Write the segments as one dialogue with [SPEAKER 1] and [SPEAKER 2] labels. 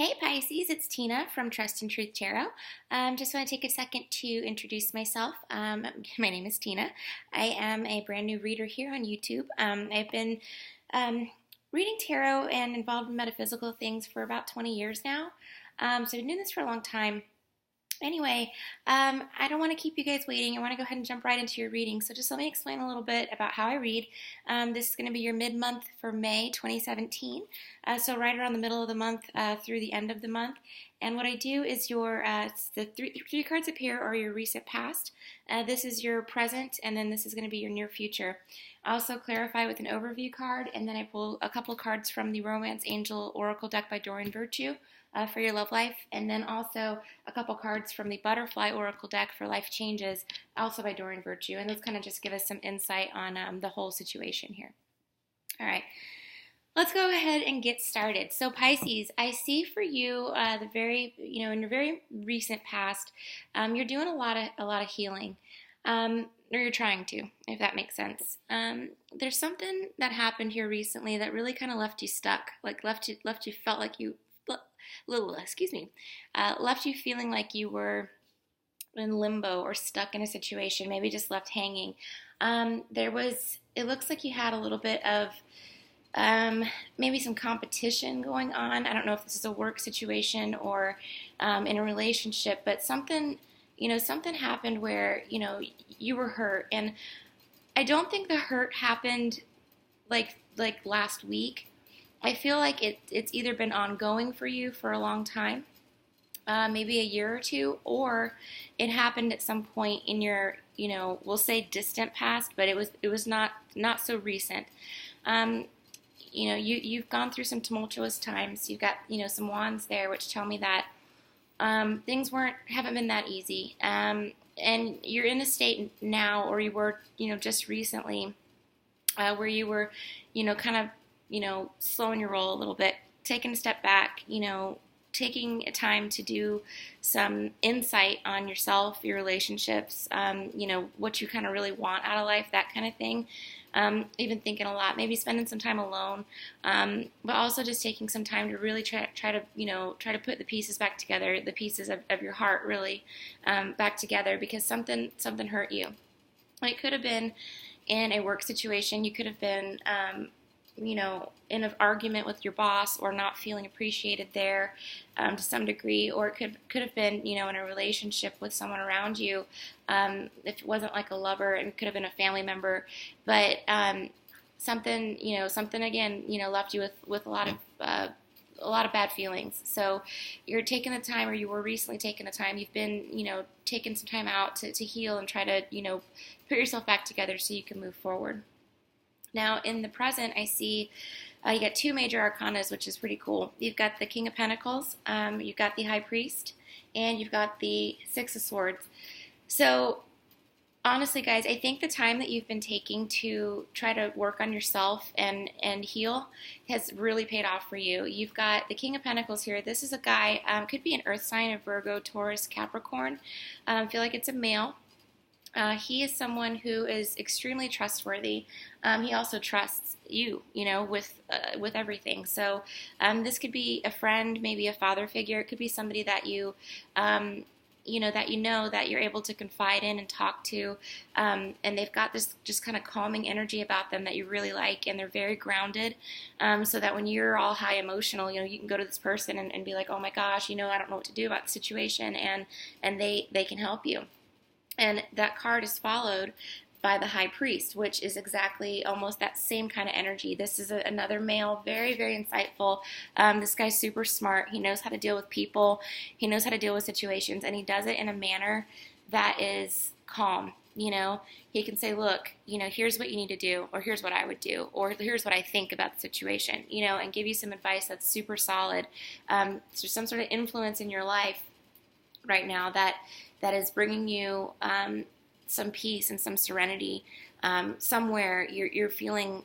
[SPEAKER 1] Hey Pisces, it's Tina from Trust and Truth Tarot. Just want to take a second to introduce myself. My name is Tina. I am a brand new reader here on YouTube. I've been um, reading tarot and involved in metaphysical things for about 20 years now. So I've been doing this for a long time. Anyway, I don't want to keep you guys waiting. I want to go ahead and jump right into your reading. So just let me explain a little bit about how I read. This is going to be your mid-month for May 2017. So right around the middle of the month through the end of the month. And what I do is the three cards up here are your recent past. This is your present, and then this is going to be your near future. I also clarify with an overview card, and then I pull a couple cards from the Romance Angel Oracle deck by Doreen Virtue. For your love life, and then also a couple cards from the Butterfly Oracle deck for Life Changes, also by Doreen Virtue, and those kind of just give us some insight on the whole situation here. All right, let's go ahead and get started. So Pisces, I see for you in your very recent past, you're doing a lot of healing. Or you're trying to, if that makes sense. There's something that happened here recently that really kind of left you stuck, like left you felt like you. Left you feeling like you were in limbo or stuck in a situation, maybe just left hanging. It looks like you had a little bit of maybe some competition going on. I don't know if this is a work situation or in a relationship, but something happened where, you were hurt. And I don't think the hurt happened like last week. I feel like it's either been ongoing for you for a long time, maybe a year or two, or it happened at some point in your, we'll say distant past, but it was not so recent. You've gone through some tumultuous times. You've got, some wands there, which tell me that things haven't been that easy. And you're in a state now, or you were, just recently, where you were, kind of, slowing your roll a little bit, taking a step back, taking a time to do some insight on yourself, your relationships, what you kind of really want out of life, that kind of thing. Even thinking a lot, maybe spending some time alone, but also just taking some time to really try to put the pieces back together, the pieces of your heart really back together, because something hurt you. It could have been in a work situation. You could have been in an argument with your boss, or not feeling appreciated there to some degree, or it could have been, in a relationship with someone around you. If it wasn't like a lover, and it could have been a family member, but something again, left you with a lot of bad feelings. So you're taking the time, or you were recently taking the time. You've been, taking some time out to heal and try to, put yourself back together so you can move forward. Now, in the present, I see you got two major arcanas, which is pretty cool. You've got the King of Pentacles, you've got the High Priest, and you've got the Six of Swords. So, honestly, guys, I think the time that you've been taking to try to work on yourself and heal has really paid off for you. You've got the King of Pentacles here. This is a guy, could be an earth sign of Virgo, Taurus, Capricorn. I feel like it's a male. He is someone who is extremely trustworthy. He also trusts you, with everything. So this could be a friend, maybe a father figure. It could be somebody that that you're able to confide in and talk to. And they've got this just kind of calming energy about them that you really like, and they're very grounded. So that when you're all high emotional, you can go to this person and be like, oh my gosh, I don't know what to do about the situation, and they can help you. And that card is followed by the High Priest, which is exactly almost that same kind of energy. This is another male, very, very insightful. This guy's super smart. He knows how to deal with people. He knows how to deal with situations, and he does it in a manner that is calm. He can say, look, here's what you need to do, or here's what I would do, or here's what I think about the situation, and give you some advice that's super solid. There's some sort of influence in your life right now that is bringing you some peace and some serenity. Somewhere you're feeling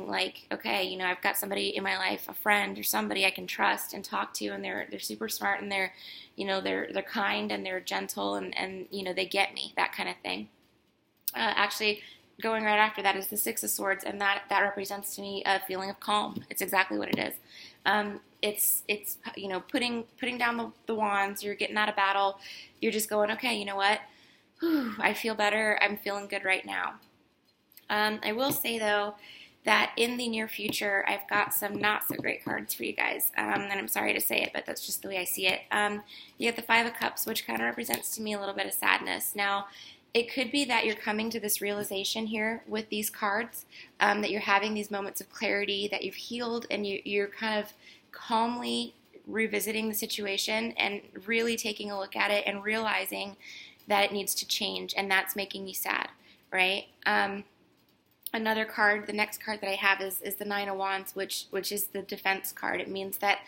[SPEAKER 1] like, okay, I've got somebody in my life, a friend or somebody I can trust and talk to, and they're super smart, and they're kind, and they're gentle, and they get me, that kind of thing. Actually, going right after that is the Six of Swords, and that represents to me a feeling of calm. It's exactly what it is. It's putting down the wands. You're getting out of battle. You're just going, okay, you know what? Whew, I feel better. I'm feeling good right now. I will say though that in the near future, I've got some not so great cards for you guys. And I'm sorry to say it, but that's just the way I see it. You get the Five of Cups, which kind of represents to me a little bit of sadness. Now, it could be that you're coming to this realization here with these cards, that you're having these moments of clarity, that you've healed, and you're kind of calmly revisiting the situation and really taking a look at it and realizing that it needs to change, and that's making you sad, right? Another card, the next card that I have is the Nine of Wands, which is the defense card. It means that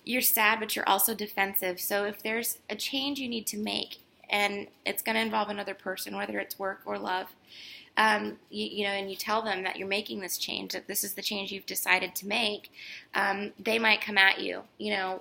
[SPEAKER 1] you're sad, but you're also defensive. So if there's a change you need to make, and it's going to involve another person, whether it's work or love, and you tell them that you're making this change, that this is the change you've decided to make, they might come at you,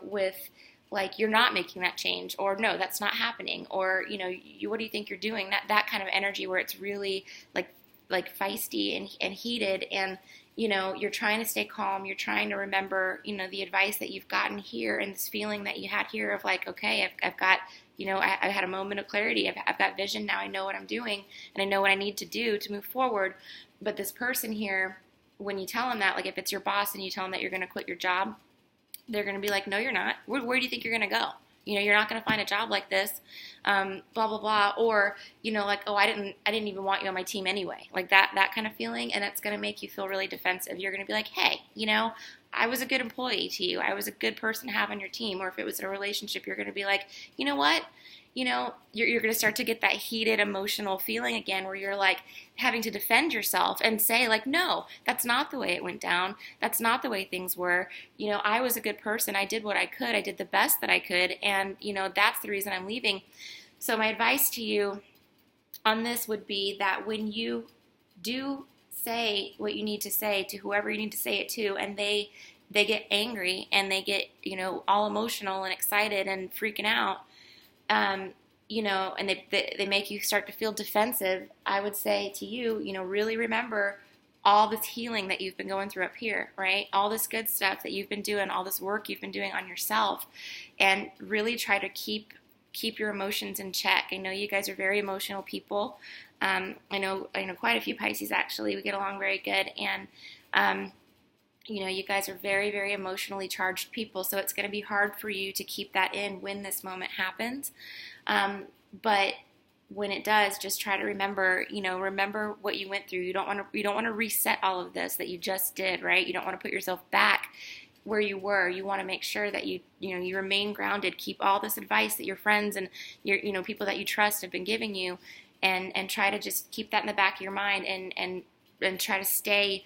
[SPEAKER 1] with like, you're not making that change, or no, that's not happening, or, what do you think you're doing? That kind of energy where it's really like feisty and heated, and you're trying to stay calm, you're trying to remember the advice that you've gotten here, and this feeling that you had here of like, okay, I've got I had a moment of clarity, I've got vision now, I know what I'm doing, and I know what I need to do to move forward. But this person here, when you tell them that, like if it's your boss and you tell them that you're going to quit your job, they're going to be like, no, you're not. Where do you think you're going to go? You're not going to find a job like this, blah, blah, blah. Or, like, oh, I didn't even want you on my team anyway. Like that kind of feeling. And it's going to make you feel really defensive. You're going to be like, hey, I was a good employee to you. I was a good person to have on your team. Or if it was in a relationship, you're going to be like, you know what? You're going to start to get that heated emotional feeling again where you're like having to defend yourself and say like, no, that's not the way it went down. That's not the way things were. I was a good person. I did what I could. I did the best that I could. And, that's the reason I'm leaving. So my advice to you on this would be that when you do say what you need to say to whoever you need to say it to, and they get angry and they get, all emotional and excited and freaking out, and they make you start to feel defensive, I would say to you, really remember all this healing that you've been going through up here, right? All this good stuff that you've been doing, all this work you've been doing on yourself, and really try to keep your emotions in check. I know you guys are very emotional people. I know quite a few Pisces actually. We get along very good, and you guys are very, very emotionally charged people, so it's going to be hard for you to keep that in when this moment happens. But when it does, just try to remember what you went through. You don't want to reset all of this that you just did, right? You don't want to put yourself back where you were. You want to make sure that you remain grounded. Keep all this advice that your friends and your people that you trust have been giving you, and try to just keep that in the back of your mind, and try to stay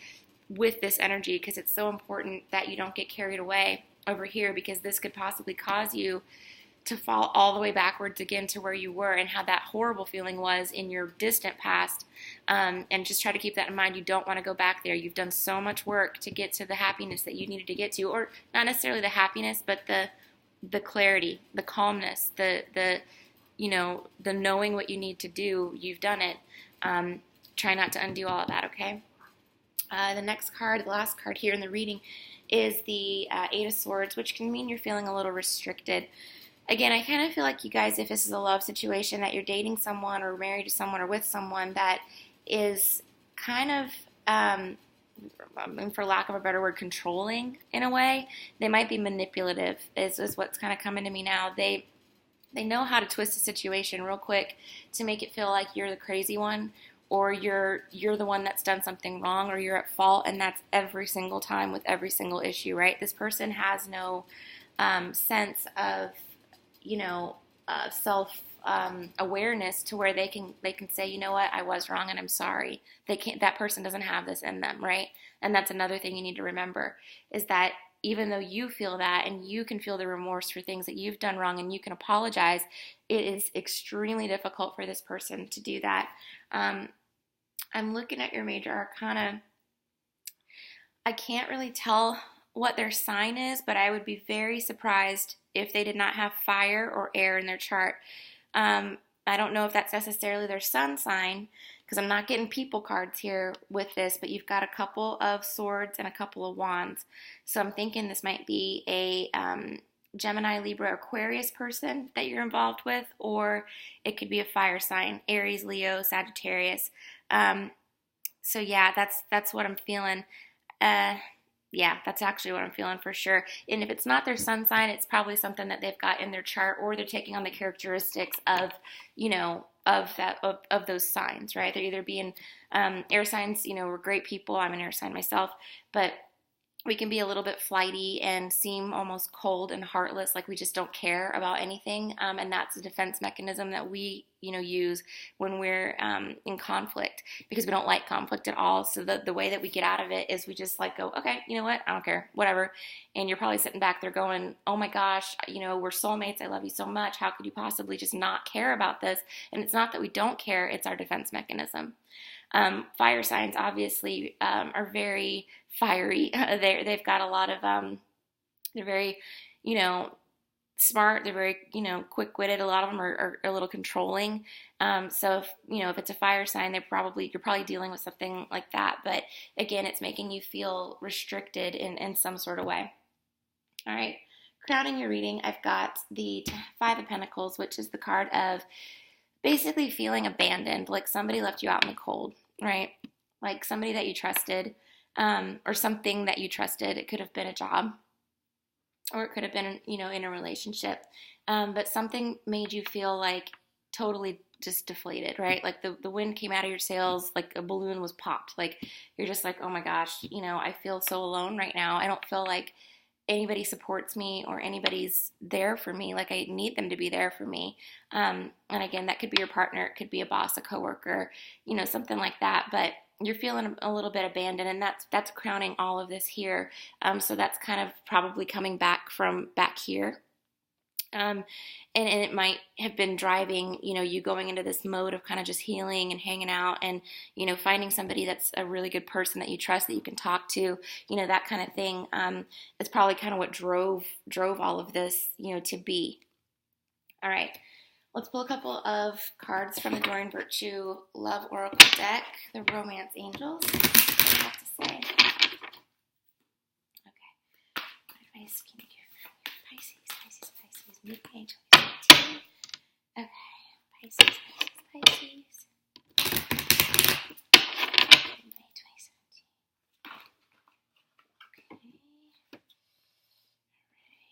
[SPEAKER 1] with this energy, because it's so important that you don't get carried away over here, because this could possibly cause you to fall all the way backwards again to where you were and how that horrible feeling was in your distant past. And just try to keep that in mind. You don't want to go back there. You've done so much work to get to the happiness that you needed to get to, or not necessarily the happiness, but the clarity, the calmness, the knowing what you need to do. You've done it. Try not to undo all of that, okay? The next card, the last card here in the reading, is the Eight of Swords, which can mean you're feeling a little restricted. Again, I kind of feel like you guys, if this is a love situation, that you're dating someone or married to someone or with someone that is kind of, for lack of a better word, controlling in a way. They might be manipulative is what's kind of coming to me now. They know how to twist a situation real quick to make it feel like you're the crazy one, or you're the one that's done something wrong, or you're at fault, and that's every single time with every single issue, right? This person has no sense of, self awareness to where they can say, you know what, I was wrong and I'm sorry. That person doesn't have this in them, right? And that's another thing you need to remember, is that even though you feel that and you can feel the remorse for things that you've done wrong and you can apologize, it is extremely difficult for this person to do that. I'm looking at your major arcana. I can't really tell what their sign is, but I would be very surprised if they did not have fire or air in their chart. I don't know if that's necessarily their sun sign, because I'm not getting people cards here with this, but you've got a couple of swords and a couple of wands. So I'm thinking this might be a Gemini, Libra, Aquarius person that you're involved with, or it could be a fire sign, Aries, Leo, Sagittarius. So yeah, that's what I'm feeling. Yeah, that's actually what I'm feeling for sure. And if it's not their sun sign, it's probably something that they've got in their chart, or they're taking on the characteristics of, of those signs, right? They're either being air signs. We're great people. I'm an air sign myself, but we can be a little bit flighty and seem almost cold and heartless, like we just don't care about anything. And that's a defense mechanism that we, use when we're in conflict, because we don't like conflict at all. So the way that we get out of it is we just like go, okay, you know what? I don't care, whatever. And you're probably sitting back there going, oh my gosh, we're soulmates. I love you so much. How could you possibly just not care about this? And it's not that we don't care. It's our defense mechanism. Fire signs obviously are very fiery. They've got a lot of, they're very, smart. They're very, quick-witted. A lot of them are a little controlling. So if it's a fire sign, you're probably dealing with something like that. But again, it's making you feel restricted in some sort of way. All right. Crowning your reading, I've got the Five of Pentacles, which is the card of basically feeling abandoned, like somebody left you out in the cold, right? Like somebody that you trusted, or something that you trusted. It could have been a job, or it could have been, in a relationship. But something made you feel like totally just deflated, right? Like the wind came out of your sails, like a balloon was popped. Like you're just like, oh my gosh, I feel so alone right now. I don't feel like anybody supports me or anybody's there for me like I need them to be there for me. And again, that could be your partner, it could be a boss, a coworker, something like that. But you're feeling a little bit abandoned, and that's crowning all of this here. So that's kind of probably coming back from back here. And it might have been driving, you going into this mode of kind of just healing and hanging out and, finding somebody that's a really good person that you trust, that you can talk to, that kind of thing. It's probably kind of what drove all of this, to be. All right. Let's pull a couple of cards from the Doreen Virtue Love Oracle deck, the Romance Angels. What do I have to say? Okay. What advice can you give Pisces, mid-May 2017. Okay. Pisces. May 2017. Okay. All right.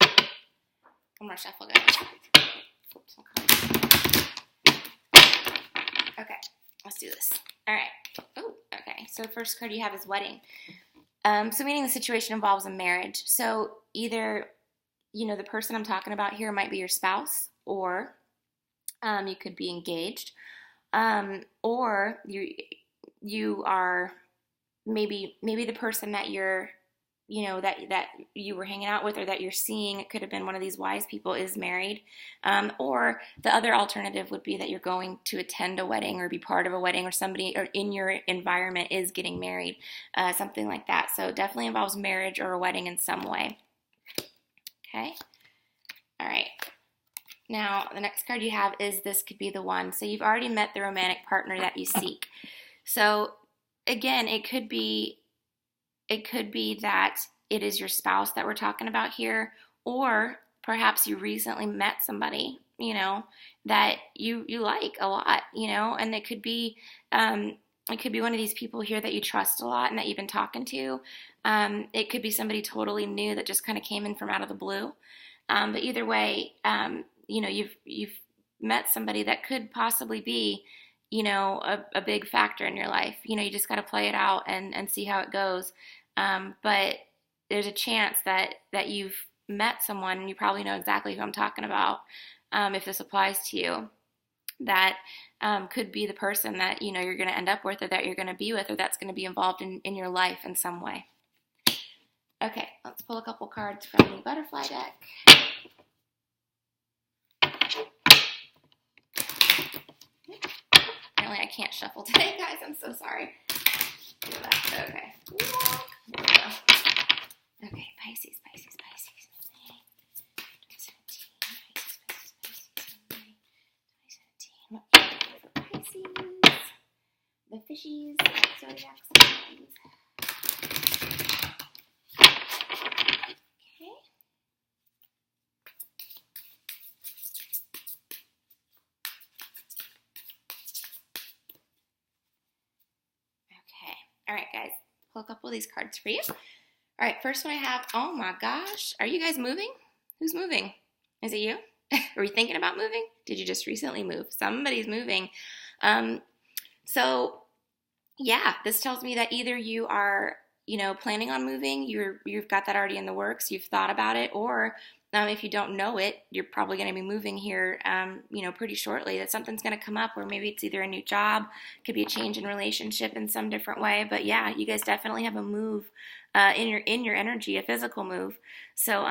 [SPEAKER 1] Okay. One more shuffle, guys. Flip some cards. Okay, let's do this. All right. Oh, okay. So the first card you have is wedding. So meaning the situation involves a marriage. So either, the person I'm talking about here might be your spouse, or you could be engaged, or you are maybe the person that you're, that you were hanging out with, or that you're seeing, it could have been one of these wise people, is married. Or the other alternative would be that you're going to attend a wedding or be part of a wedding, or somebody or in your environment is getting married, something like that. So it definitely involves marriage or a wedding in some way. Okay. All right. Now, the next card you have is this could be the one. So you've already met the romantic partner that you seek. So again, it could be that it is your spouse that we're talking about here, or perhaps you recently met somebody, that you like a lot, and it could be one of these people here that you trust a lot and that you've been talking to. It could be somebody totally new that just kind of came in from out of the blue. But either way, you've met somebody that could possibly be, a big factor in your life. You just got to play it out and see how it goes. But there's a chance that you've met someone, and you probably know exactly who I'm talking about, if this applies to you, that could be the person that, you're going to end up with, or that you're going to be with, or that's going to be involved in your life in some way. Okay, let's pull a couple cards from the butterfly deck. Apparently I can't shuffle today, guys. I'm so sorry. Okay. Okay, Pisces. zodiac signs. Okay. Okay. All right, guys. Pull a couple of these cards for you. All right, first one I have, oh my gosh. Are you guys moving? Who's moving? Is it you? Are you thinking about moving? Did you just recently move? Somebody's moving. So yeah, this tells me that either you are, planning on moving, you've got that already in the works, you've thought about it, or if you don't know it, you're probably going to be moving here, pretty shortly. That something's going to come up, or maybe it's either a new job, could be a change in relationship in some different way. But yeah, you guys definitely have a move in your energy, a physical move. So,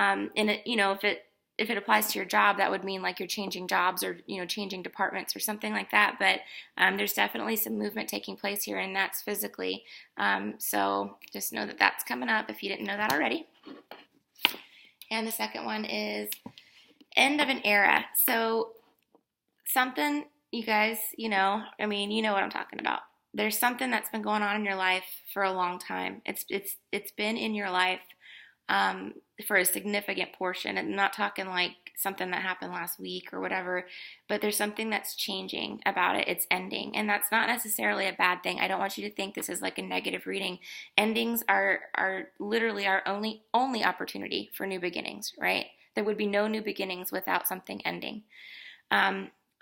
[SPEAKER 1] if it applies to your job, that would mean like you're changing jobs or, changing departments or something like that. But there's definitely some movement taking place here, and that's physically. So just know that that's coming up if you didn't know that already. And the second one is end of an era. So something, you guys, you know what I'm talking about. There's something that's been going on in your life for a long time. It's been in your life for a significant portion. I'm not talking like something that happened last week or whatever, but there's something that's changing about it. It's ending, and that's not necessarily a bad thing. I don't want you to think this is like a negative reading. Endings are literally our only opportunity for new beginnings, right? There would be no new beginnings without something ending.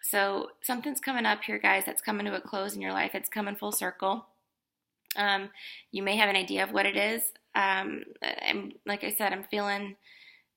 [SPEAKER 1] So something's coming up here, guys, that's coming to a close in your life. It's coming full circle. You may have an idea of what it is. Like I said, I'm feeling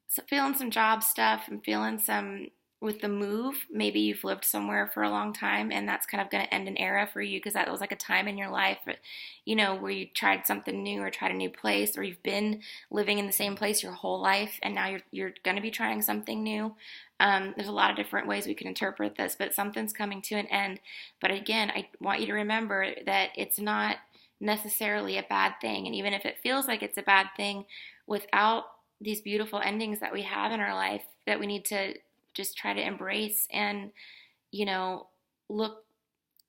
[SPEAKER 1] some job stuff. I'm feeling some with the move. Maybe you've lived somewhere for a long time, and that's kind of going to end an era for you, because that was like a time in your life, where you tried something new or tried a new place, or you've been living in the same place your whole life, and now you're going to be trying something new. There's a lot of different ways we can interpret this, but something's coming to an end. But again, I want you to remember that it's not necessarily a bad thing. And even if it feels like it's a bad thing, without these beautiful endings that we have in our life, that we need to just try to embrace and,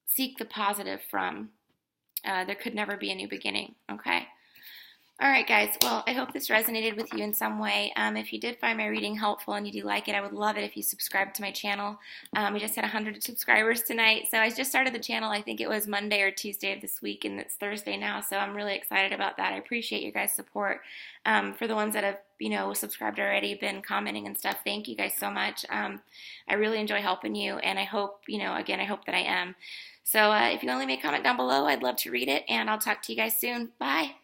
[SPEAKER 1] seek the positive from. There could never be a new beginning, okay? All right, guys. Well, I hope this resonated with you in some way. If you did find my reading helpful and you do like it, I would love it if you subscribed to my channel. We just had 100 subscribers tonight. So I just started the channel, I think it was Monday or Tuesday of this week, and it's Thursday now. So I'm really excited about that. I appreciate your guys' support. For the ones that have, subscribed already, been commenting and stuff, thank you guys so much. I really enjoy helping you, and I hope, I hope that I am. So if you want to leave me a comment down below, I'd love to read it, and I'll talk to you guys soon. Bye.